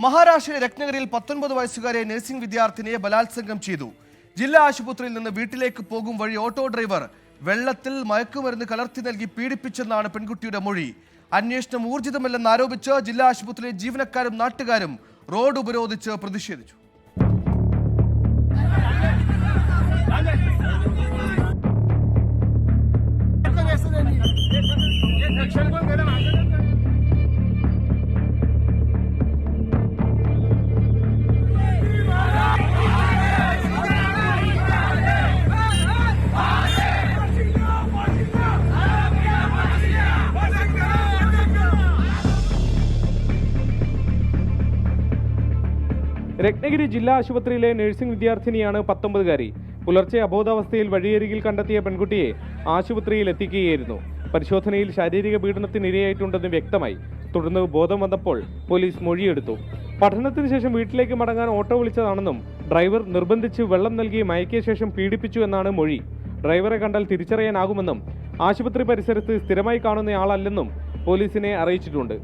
മഹാരാഷ്ട്രയിലെ രത്നഗിരിയിൽ 19 വയസ്സുകാരെ നഴ്സിംഗ് വിദ്യാർത്ഥിനിയെ ബലാത്സംഗം ചെയ്തു. ജില്ലാ ആശുപത്രിയിൽ നിന്ന് വീട്ടിലേക്ക് പോകും വഴി ഓട്ടോ ഡ്രൈവർ വെള്ളത്തിൽ മയക്കുമരുന്ന് കലർത്തി നൽകി പീഡിപ്പിച്ചെന്നാണ് പെൺകുട്ടിയുടെ മൊഴി. അന്വേഷണം ഊർജിതമല്ലെന്ന് ആരോപിച്ച് ജില്ലാ ആശുപത്രിയിലെ ജീവനക്കാരും നാട്ടുകാരും റോഡ് ഉപരോധിച്ച് പ്രതിഷേധിച്ചു. രത്നഗിരി ജില്ലാ ആശുപത്രിയിലെ നഴ്സിംഗ് വിദ്യാർത്ഥിനിയാണ് 19കാരി. പുലർച്ചെ അബോധാവസ്ഥയിൽ വഴിയരികിൽ കണ്ടെത്തിയ പെൺകുട്ടിയെ ആശുപത്രിയിൽ എത്തിക്കുകയായിരുന്നു. പരിശോധനയിൽ ശാരീരിക പീഡനത്തിനിരയായിട്ടുണ്ടെന്ന് വ്യക്തമായി. തുടർന്ന് ബോധം വന്നപ്പോൾ പോലീസ് മൊഴിയെടുത്തു. പഠനത്തിന് ശേഷം വീട്ടിലേക്ക് മടങ്ങാൻ ഓട്ടോ വിളിച്ചതാണെന്നും ഡ്രൈവർ നിർബന്ധിച്ച് വെള്ളം നൽകി മയക്കിയ ശേഷം പീഡിപ്പിച്ചു എന്നാണ് മൊഴി. ഡ്രൈവറെ കണ്ടാൽ തിരിച്ചറിയാനാകുമെന്നും ആശുപത്രി പരിസരത്ത് സ്ഥിരമായി കാണുന്നയാളല്ലെന്നും പോലീസിനെ അറിയിച്ചിട്ടുണ്ട്.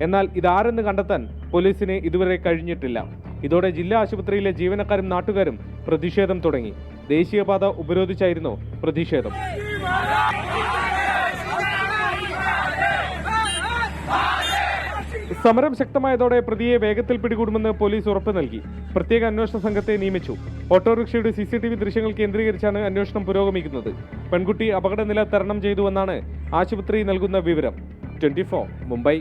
എന്നാൽ ഇതാരെന്ന് കണ്ടെത്താൻ പോലീസിന് ഇതുവരെ കഴിഞ്ഞിട്ടില്ല. ഇതോടെ ജില്ലാ ആശുപത്രിയിലെ ജീവനക്കാരും നാട്ടുകാരും പ്രതിഷേധം തുടങ്ങി. ദേശീയപാത ഉപരോധിച്ചായിരുന്നു പ്രതിഷേധം. സമരം ശക്തമായതോടെ പ്രതിയെ വേഗത്തിൽ പിടികൂടുമെന്ന് പോലീസ് ഉറപ്പ് നൽകി. പ്രത്യേക അന്വേഷണ സംഘത്തെ നിയമിച്ചു. ഓട്ടോറിക്ഷയുടെ CCTV ദൃശ്യങ്ങൾ കേന്ദ്രീകരിച്ചാണ് അന്വേഷണം പുരോഗമിക്കുന്നത്. പെൺകുട്ടി അപകടനില തരണം ചെയ്തുവെന്നാണ് ആശുപത്രി നൽകുന്ന വിവരം. 24 മുംബൈ.